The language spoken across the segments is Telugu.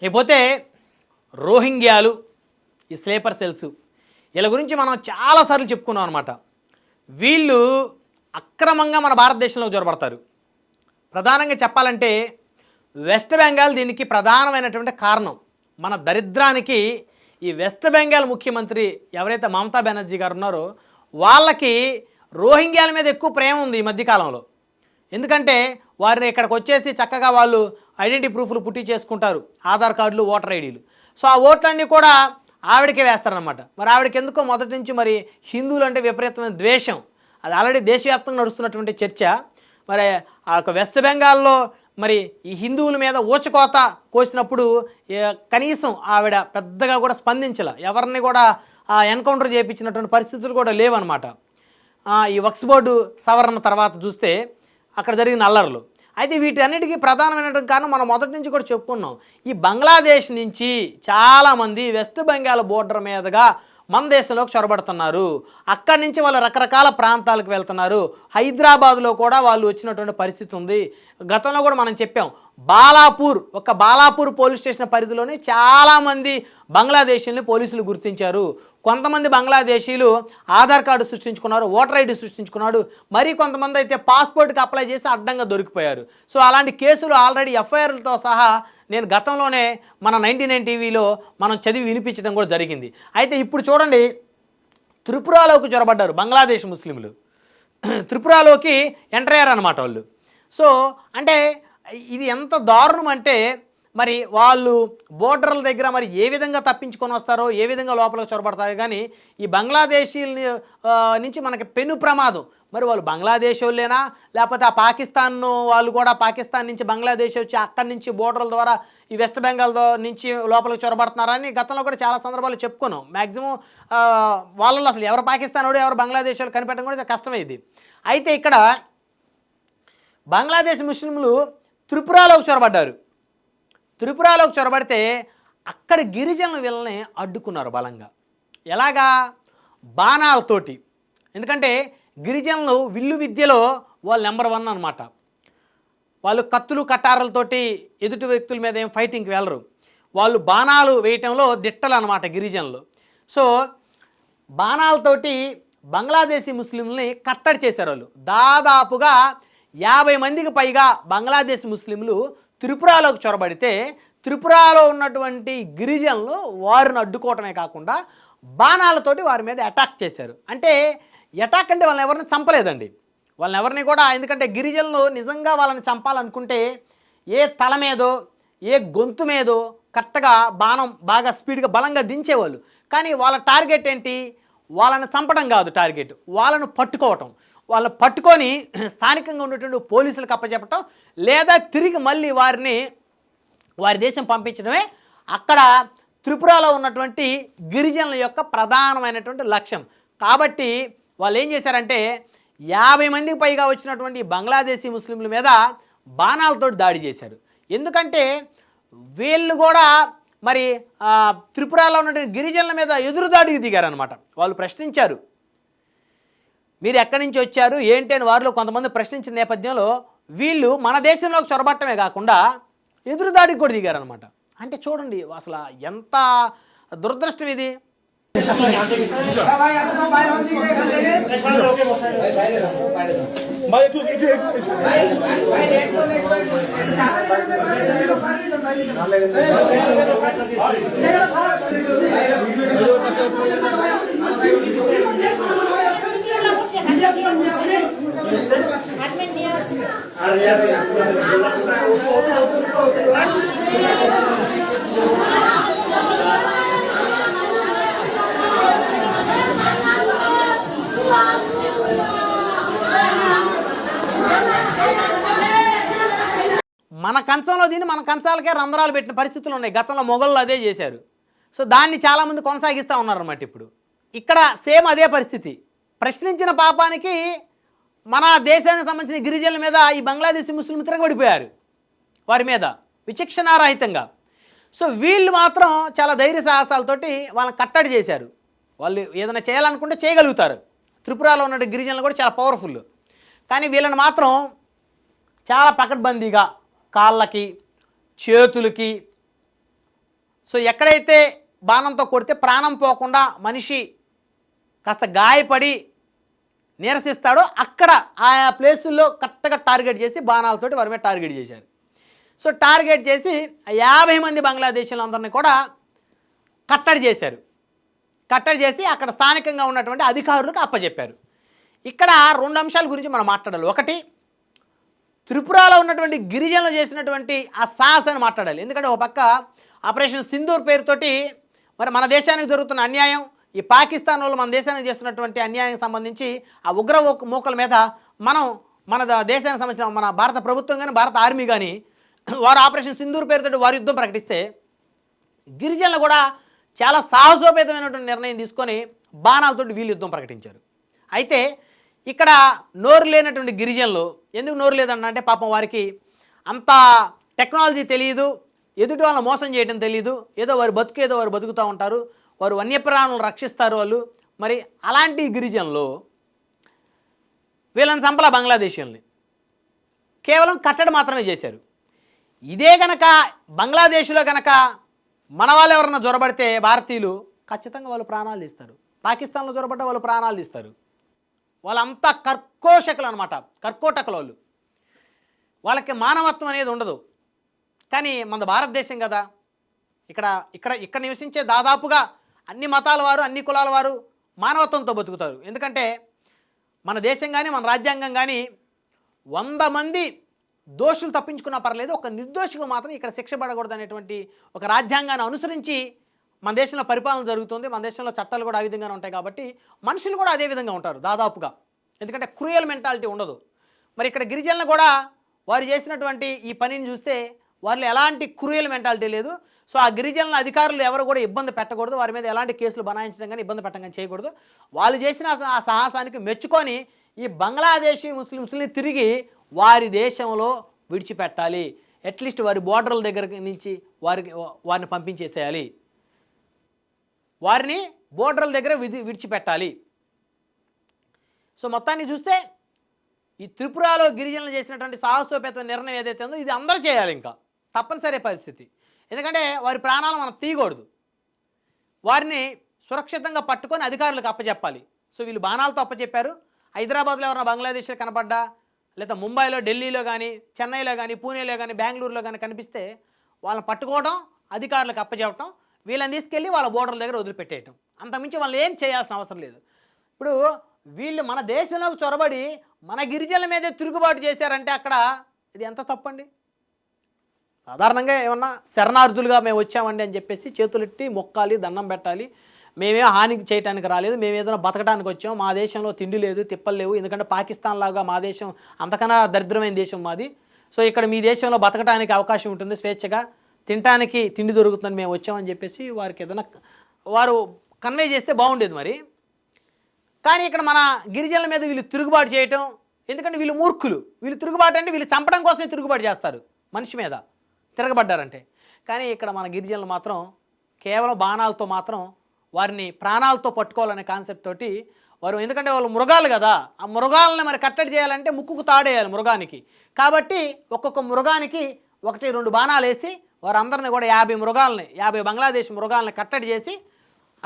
ఇకపోతే రోహింగ్యాలు, ఈ స్లీపర్ సెల్స్, వీళ్ళ గురించి మనం చాలాసార్లు చెప్పుకున్నాం అనమాట. వీళ్ళు అక్రమంగా మన భారతదేశంలో జొరబడతారు. ప్రధానంగా చెప్పాలంటే వెస్ట్ బెంగాల్ దీనికి ప్రధానమైనటువంటి కారణం. మన దరిద్రానికి ఈ వెస్ట్ బెంగాల్ ముఖ్యమంత్రి ఎవరైతే మమతా బెనర్జీ గారు ఉన్నారో వాళ్ళకి రోహింగ్యాల మీద ఎక్కువ ప్రేమ ఉంది ఈ మధ్యకాలంలో. ఎందుకంటే వారిని ఇక్కడికి వచ్చేసి చక్కగా వాళ్ళు ఐడెంటిటీ ప్రూఫ్లు పుట్టి చేసుకుంటారు, ఆధార్ కార్డులు, ఓటర్ ఐడీలు. సో ఆ ఓట్లన్నీ కూడా ఆవిడకే వేస్తారనమాట. మరి ఆవిడకి ఎందుకో మొదటి నుంచి మరి హిందువులు అంటే విపరీతమైన ద్వేషం. అది ఆల్రెడీ దేశవ్యాప్తంగా నడుస్తున్నటువంటి చర్చ. మరి ఆ వెస్ట్ బెంగాల్లో మరి ఈ హిందువుల మీద ఊచకోత కోసినప్పుడు కనీసం ఆవిడ పెద్దగా కూడా స్పందించలే, ఎవరిని కూడా ఎన్కౌంటర్ చేయించినటువంటి పరిస్థితులు కూడా లేవన్నమాట. ఈ వక్స్ బోర్డు సవరణ తర్వాత చూస్తే అక్కడ జరిగిన అల్లర్లు. అయితే వీటన్నిటికీ ప్రధానమైనటువంటి కారణం మనం మొదటి నుంచి కూడా చెప్పుకున్నాం. ఈ బంగ్లాదేశ్ నుంచి చాలామంది వెస్ట్ బెంగాల్ బోర్డర్ మీదుగా మన దేశంలోకి చొరబడుతున్నారు. అక్కడి నుంచి వాళ్ళు రకరకాల ప్రాంతాలకు వెళ్తున్నారు. హైదరాబాద్లో కూడా వాళ్ళు వచ్చినటువంటి పరిస్థితి ఉంది. గతంలో కూడా మనం చెప్పాం, బాలాపూర్ పోలీస్ స్టేషన్ పరిధిలోనే చాలామంది బంగ్లాదేశీలను పోలీసులు గుర్తించారు. కొంతమంది బంగ్లాదేశీలు ఆధార్ కార్డు సృష్టించుకున్నారు, ఓటర్ ఐడి సృష్టించుకున్నాడు, మరి కొంతమంది అయితే పాస్పోర్ట్కి అప్లై చేసి అడ్డంగా దొరికిపోయారు. సో అలాంటి కేసులు ఆల్రెడీ ఎఫ్ఐఆర్లతో సహా నేను గతంలోనే మన 99 టీవీలో మనం చదివి వినిపించడం కూడా జరిగింది. అయితే ఇప్పుడు చూడండి, త్రిపురలోకి చొరబడ్డారు బంగ్లాదేశ్ ముస్లింలు. త్రిపురలోకి ఎంటర్ అయ్యారు అన్నమాట వాళ్ళు. సో అంటే ఇది ఎంత దారుణం అంటే మరి వాళ్ళు బోర్డర్ల దగ్గర మరి ఏ విధంగా తప్పించుకొని వస్తారో, ఏ విధంగా లోపలికి చొరబడతారో. కానీ ఈ బంగ్లాదేశీల నుంచి మనకి పెను ప్రమాదం. మరి వాళ్ళు బంగ్లాదేశ్ వాళ్ళేనా, లేకపోతే ఆ పాకిస్తాన్ వాళ్ళు కూడా పాకిస్తాన్ నుంచి బంగ్లాదేశ్ వచ్చి అక్కడి నుంచి బోర్డర్ల ద్వారా ఈ వెస్ట్ బెంగాల్ నుంచి లోపలికి చొరబడుతున్నారని గతంలో కూడా చాలా సందర్భాలు చెప్పుకున్నాం. మ్యాక్సిమం వాళ్ళలో అసలు ఎవరు పాకిస్తాన్ వాడు ఎవరు బంగ్లాదేశ్ వాళ్ళు కనిపెట్టడం కూడా కష్టమైంది. అయితే ఇక్కడ బంగ్లాదేశ్ ముస్లింలు త్రిపురలోకి చొరబడ్డారు. త్రిపురలోకి చొరబడితే అక్కడ గిరిజనులు వీళ్ళని అడ్డుకున్నారు బలంగా. ఎలాగా? బాణాలతోటి. ఎందుకంటే గిరిజనులు విల్లు విద్యలో వాళ్ళు నెంబర్ 1 అనమాట. వాళ్ళు కత్తులు కట్టారలతోటి ఎదుటి వ్యక్తుల మీద ఏం ఫైటింగ్కి వెళ్ళరు. వాళ్ళు బాణాలు వేయటంలో దిట్టలు అనమాట గిరిజనులు. సో బాణాలతోటి బంగ్లాదేశీ ముస్లింలని కట్టడి చేశారు వాళ్ళు. దాదాపుగా 50 మందికి పైగా బంగ్లాదేశ్ ముస్లింలు త్రిపురలోకి చొరబడితే త్రిపురలో ఉన్నటువంటి గిరిజనులు వారిని అడ్డుకోవటమే కాకుండా బాణాలతోటి వారి మీద అటాక్ చేశారు. అంటే అటాక్ అంటే వాళ్ళని ఎవరిని చంపలేదండి, వాళ్ళని ఎవరిని కూడా. ఎందుకంటే గిరిజనులు నిజంగా వాళ్ళని చంపాలనుకుంటే ఏ తల మీదో ఏ గొంతు మీదో కరెక్ట్గా బాణం బాగా స్పీడ్గా బలంగా దించేవాళ్ళు. కానీ వాళ్ళ టార్గెట్ ఏంటి? వాళ్ళని చంపడం కాదు టార్గెట్, వాళ్ళను పట్టుకోవటం. వాళ్ళని పట్టుకొని స్థానికంగా ఉన్నటువంటి పోలీసులకు అప్పచెప్పటం, లేదా తిరిగి మళ్ళీ వారిని వారి దేశం పంపించడమే అక్కడ త్రిపురలో ఉన్నటువంటి గిరిజనుల యొక్క ప్రధానమైనటువంటి లక్ష్యం. కాబట్టి వాళ్ళు ఏం చేశారంటే 50 మందికి పైగా వచ్చినటువంటి బంగ్లాదేశీ ముస్లింల మీద బాణాలతో దాడి చేశారు. ఎందుకంటే వీళ్ళు కూడా మరి త్రిపురలో ఉన్నటువంటి గిరిజనుల మీద ఎదురుదాడికి దిగారనమాట. వాళ్ళు ప్రశ్నించారు, మీరు ఎక్కడి నుంచి వచ్చారు ఏంటి అని వారిలో కొంతమంది ప్రశ్నించిన నేపథ్యంలో వీళ్ళు మన దేశంలోకి చొరబట్టమే కాకుండా ఎదురుదాడికి కూడా దిగారనమాట. అంటే చూడండి అసలు ఎంత దురదృష్టం ఇది. మన కంచంలో దీన్ని మన కంచాలకే రంధ్రాలు పెట్టిన పరిస్థితులు ఉన్నాయి. గతంలో మొఘళ్ళు అదే చేశారు. సో దాన్ని చాలామంది కొనసాగిస్తూ ఉన్నారన్నమాట. ఇప్పుడు ఇక్కడ సేమ్ అదే పరిస్థితి. ప్రశ్నించిన పాపానికి మన దేశానికి సంబంధించిన గిరిజనుల మీద ఈ బంగ్లాదేశీ ముస్లింలు తిరగబడిపోయారు, వారి మీద విచక్షణారహితంగా. సో వీళ్ళు మాత్రం చాలా ధైర్య సాహసాలతోటి వాళ్ళని కట్టడి చేశారు. వాళ్ళు ఏదైనా చేయాలనుకుంటే చేయగలుగుతారు. త్రిపురలో ఉన్న గిరిజనులు కూడా చాలా పవర్ఫుల్. కానీ వీళ్ళని మాత్రం చాలా పకడ్బందీగా కాళ్ళకి చేతులకి సో ఎక్కడైతే బాణంతో కొడితే ప్రాణం పోకుండా మనిషి కాస్త గాయపడి నిరసిస్తాడో అక్కడ ఆయా ప్లేసుల్లో కరెక్ట్గా టార్గెట్ చేసి బాణాలతోటి వారి మీద టార్గెట్ చేశారు. సో టార్గెట్ చేసి 50 మంది బంగ్లాదేశీలందరినీ కూడా కట్టడి చేశారు. కట్టడి చేసి అక్కడ స్థానికంగా ఉన్నటువంటి అధికారులకు అప్పచెప్పారు. ఇక్కడ 2 అంశాల గురించి మనం మాట్లాడాలి. ఒకటి, త్రిపురలో ఉన్నటువంటి గిరిజనులు చేసినటువంటి ఆ సాహసాన్ని మాట్లాడాలి. ఎందుకంటే ఒక పక్క ఆపరేషన్ సింధూర్ పేరుతోటి మరి మన దేశానికి జరుగుతున్న అన్యాయం, ఈ పాకిస్తాన్ వాళ్ళు మన దేశానికి చేస్తున్నటువంటి అన్యాయానికి సంబంధించి ఆ ఉగ్ర మూకల మీద మన దేశానికి సంబంధించిన మన భారత ప్రభుత్వం కానీ భారత ఆర్మీ కానీ వారు ఆపరేషన్ సింధూర్ పేరుతోటి వారు యుద్ధం ప్రకటిస్తే గిరిజనులు కూడా చాలా సాహసోపేతమైనటువంటి నిర్ణయం తీసుకొని బాణాలతోటి వీళ్ళు యుద్ధం ప్రకటించారు. అయితే ఇక్కడ నోరు లేనటువంటి గిరిజనులు, ఎందుకు నోరు లేదన్నంటే పాపం వారికి అంత టెక్నాలజీ తెలియదు, ఎదుటి వాళ్ళని మోసం చేయడం తెలియదు, ఏదో వారు బతుకుతూ ఉంటారు, వారు వన్యప్రాణులను రక్షిస్తారు వాళ్ళు. మరి అలాంటి గిరిజనులు వీళ్ళని చంపల బంగ్లాదేశీయుల్ని కేవలం కట్టడి మాత్రమే చేశారు. ఇదే గనక బంగ్లాదేశ్లో గనక మన వాళ్ళు ఎవరన్నా జొరబడితే భారతీయులు ఖచ్చితంగా వాళ్ళు ప్రాణాలు తీస్తారు. పాకిస్తాన్లో జొరబడ్డ వాళ్ళు ప్రాణాలు తీస్తారు. వాళ్ళంతా కర్కోశకులు అనమాట, కర్కోటకులు వాళ్ళు. వాళ్ళకి మానవత్వం అనేది ఉండదు. కానీ మన భారతదేశం కదా, ఇక్కడ నివసించే దాదాపుగా అన్ని మతాల వారు, అన్ని కులాల వారు మానవత్వంతో బతుకుతారు. ఎందుకంటే మన దేశం కానీ మన రాజ్యాంగం కానీ 100 మంది దోషులు తప్పించుకున్నా పర్లేదు, ఒక నిర్దోషిగా మాత్రం ఇక్కడ శిక్ష పడకూడదు అనేటువంటి ఒక రాజ్యాంగాన్ని అనుసరించి మన దేశంలో పరిపాలన జరుగుతుంది. మన దేశంలో చట్టాలు కూడా ఆ విధంగానే ఉంటాయి కాబట్టి మనుషులు కూడా అదే విధంగా ఉంటారు దాదాపుగా. ఎందుకంటే క్రూయల్ మెంటాలిటీ ఉండదు. మరి ఇక్కడ గిరిజనులు కూడా వారు చేసినటువంటి ఈ పనిని చూస్తే వారిలో ఎలాంటి క్రూయల్ మెంటాలిటీ లేదు. సో ఆ గిరిజనుల అధికారులు ఎవరు కూడా ఇబ్బంది పెట్టకూడదు, వారి మీద ఎలాంటి కేసులు బనాయించడం కానీ ఇబ్బంది పెట్టడం కానీ చేయకూడదు. వాళ్ళు చేసిన ఆ సాహసానికి మెచ్చుకొని ఈ బంగ్లాదేశీ ముస్లిమ్స్ని తిరిగి వారి దేశంలో విడిచిపెట్టాలి. అట్లీస్ట్ వారి బోర్డర్ల దగ్గర నుంచి వారిని పంపించేసేయాలి, వారిని బోర్డర్ల దగ్గర విడిచిపెట్టాలి. సో మొత్తాన్ని చూస్తే ఈ త్రిపురలో గిరిజనులు చేసినటువంటి సాహసోపేత నిర్ణయం ఏదైతే ఉందో ఇది అందరూ చేయాలి, ఇంకా తప్పనిసరి పరిస్థితి. ఎందుకంటే వారి ప్రాణాలు మనం తీయకూడదు, వారిని సురక్షితంగా పట్టుకొని అధికారులకు అప్పచెప్పాలి. సో వీళ్ళు బాణాలతో అప్పచెప్పారు. హైదరాబాద్లో ఎవరైనా బంగ్లాదేశ్లో కనపడ్డా, లేదా ముంబైలో, ఢిల్లీలో కానీ, చెన్నైలో కానీ, పూణేలో కానీ, బెంగళూరులో కానీ కనిపిస్తే వాళ్ళని పట్టుకోవడం, అధికారులకు అప్పచెప్పడం, వీళ్ళని తీసుకెళ్ళి వాళ్ళ బోర్డర్ల దగ్గర వదిలిపెట్టేయటం. అంతకుమించి వాళ్ళు ఏం చేయాల్సిన అవసరం లేదు. ఇప్పుడు వీళ్ళు మన దేశంలోకి చొరబడి మన గిరిజనుల మీదే తిరుగుబాటు చేశారంటే అక్కడ ఇది ఎంత తప్పండి. సాధారణంగా ఏమన్నా శరణార్థులుగా మేము వచ్చామండి అని చెప్పేసి చేతులెట్టి మొక్కాలి, దండం పెట్టాలి. మేమే హాని చేయడానికి రాలేదు, మేము ఏదైనా బతకడానికి వచ్చాం, మా దేశంలో తిండి లేదు, తిప్పలు లేవు. ఎందుకంటే పాకిస్తాన్ లాగా మా దేశం అంతకన్నా దరిద్రమైన దేశం మాది. సో ఇక్కడ మీ దేశంలో బతకడానికి అవకాశం ఉంటుంది, స్వేచ్ఛగా తినడానికి తిండి దొరుకుతుందని మేము వచ్చామని చెప్పేసి వారికి ఏదైనా వారు కన్వే చేస్తే బాగుండేది మరి. కానీ ఇక్కడ మన గిరిజనుల మీద వీళ్ళు తిరుగుబాటు చేయటం, ఎందుకంటే వీళ్ళు మూర్ఖులు. వీళ్ళు తిరుగుబాటు అంటే వీళ్ళు చంపడం కోసమే తిరుగుబాటు చేస్తారు మనిషి మీద తిరగబడ్డారంటే. కానీ ఇక్కడ మన గిరిజనులు మాత్రం కేవలం బాణాలతో మాత్రం వారిని ప్రాణాలతో పట్టుకోవాలనే కాన్సెప్ట్ తోటి వారు, ఎందుకంటే వాళ్ళు మృగాలు కదా, ఆ మృగాలని మరి కట్టడి చేయాలంటే ముక్కుకు తాడేయాలి మృగానికి. కాబట్టి ఒక్కొక్క మృగానికి 1-2 బాణాలు వేసి వారందరినీ కూడా 50 బంగ్లాదేశ్ మృగాలని కట్టడి చేసి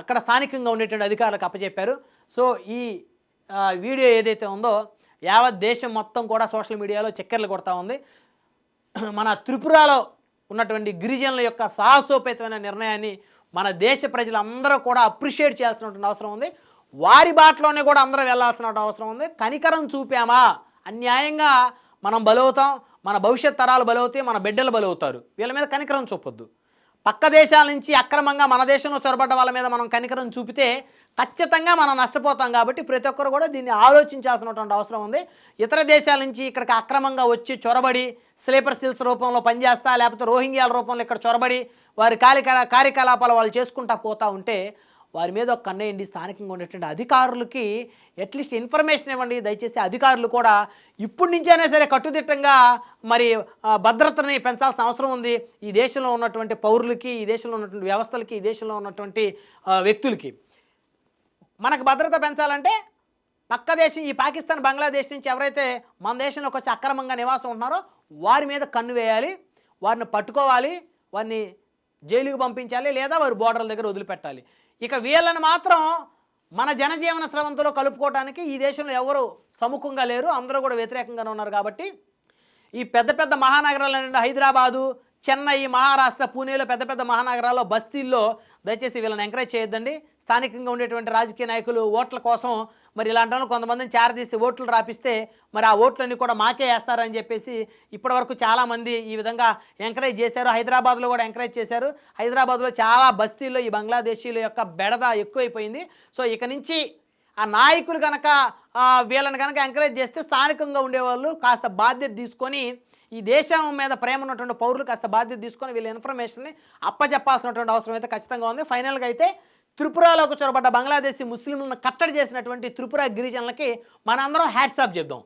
అక్కడ స్థానికంగా ఉండేటువంటి అధికారులకు అప్పచెప్పారు. సో ఈ వీడియో ఏదైతే ఉందో యావత్ దేశం మొత్తం కూడా సోషల్ మీడియాలో చక్కెర్లు కొడతా ఉంది. మన త్రిపురలో ఉన్నటువంటి గిరిజనుల యొక్క సాహసోపేతమైన నిర్ణయాన్ని మన దేశ ప్రజలందరూ కూడా అప్రిషియేట్ చేయాల్సినటువంటి అవసరం ఉంది. వారి బాటలోనే కూడా అందరూ వెళ్ళాల్సిన అవసరం ఉంది. కనికరం చూపామా అన్యాయంగా మనం బలవుతాం, మన భవిష్యత్ తరాలు బలవుతాయి, మన బిడ్డలు బలవుతారు. వీళ్ళ మీద కనికరం చూపొద్దు. పక్క దేశాల నుంచి అక్రమంగా మన దేశంలో చొరబడ్డ వాళ్ళ మీద మనం కనికరం చూపితే ఖచ్చితంగా మనం నష్టపోతాం. కాబట్టి ప్రతి ఒక్కరు కూడా దీన్ని ఆలోచించాల్సినటువంటి అవసరం ఉంది. ఇతర దేశాల నుంచి ఇక్కడికి అక్రమంగా వచ్చి చొరబడి స్లీపర్ సెల్స్ రూపంలో పనిచేస్తా, లేకపోతే రోహింగ్యాల రూపంలో ఇక్కడ చొరబడి వారి కార్యకలాపాలు వాళ్ళు చేసుకుంటా పోతూ ఉంటే వారి మీద ఒక కన్నేయండి. స్థానికంగా ఉండేటువంటి అధికారులకి అట్లీస్ట్ ఇన్ఫర్మేషన్ ఇవ్వండి. దయచేసి అధికారులు కూడా ఇప్పటి నుంచైనా సరే కట్టుదిట్టంగా మరి భద్రతని పెంచాల్సిన అవసరం ఉంది. ఈ దేశంలో ఉన్నటువంటి పౌరులకి, ఈ దేశంలో ఉన్నటువంటి వ్యవస్థలకి, ఈ దేశంలో ఉన్నటువంటి వ్యక్తులకి మనకు భద్రత పెంచాలంటే పక్క దేశం, ఈ పాకిస్తాన్, బంగ్లాదేశ్ నుంచి ఎవరైతే మన దేశంలోకి వచ్చి అక్రమంగా నివాసం ఉంటున్నారో వారి మీద కన్ను వేయాలి, వారిని పట్టుకోవాలి, వారిని జైలుకు పంపించాలి, లేదా వారు బోర్డర్ల దగ్గర వదిలిపెట్టాలి. ఇక వీళ్ళని మాత్రం మన జనజీవన స్రవంతిలో కలుపుకోవడానికి ఈ దేశంలో ఎవరు సముఖంగా లేరు, అందరూ కూడా వ్యతిరేకంగానే ఉన్నారు. కాబట్టి ఈ పెద్ద పెద్ద మహానగరాలు హైదరాబాదు, చెన్నై, మహారాష్ట్ర, పూణేలో పెద్ద పెద్ద మహానగరాల్లో, బస్తీల్లో దయచేసి వీళ్ళని ఎంకరేజ్ చేయొద్దండి. స్థానికంగా ఉండేటువంటి రాజకీయ నాయకులు ఓట్ల కోసం మరి ఇలాంటి వాళ్ళు కొంతమందిని చేరదీసి ఓట్లు రాపిస్తే మరి ఆ ఓట్లన్నీ కూడా మాకే వేస్తారని చెప్పేసి ఇప్పటివరకు చాలామంది ఈ విధంగా ఎంకరేజ్ చేశారు. హైదరాబాద్లో కూడా ఎంకరేజ్ చేశారు. హైదరాబాద్లో చాలా బస్తీల్లో ఈ బంగ్లాదేశీల యొక్క బెడద ఎక్కువైపోయింది. సో ఇక నుంచి ఆ నాయకులు కనుక వీళ్ళని కనుక ఎంకరేజ్ చేస్తే స్థానికంగా ఉండేవాళ్ళు కాస్త బాధ్యత తీసుకొని, ఈ దేశం మీద ప్రేమ ఉన్నటువంటి పౌరులు కాస్త బాధ్యత తీసుకొని వీళ్ళ ఇన్ఫర్మేషన్ని అప్పచెప్పాల్సినటువంటి అవసరం అయితే ఖచ్చితంగా ఉంది. ఫైనల్గా అయితే త్రిపురలోకి చొరబడ్డ బంగ్లాదేశీ ముస్లింలను కట్టడి చేసినటువంటి త్రిపుర గిరిజనులకి మనందరం హ్యాట్సాప్ చెప్దాం.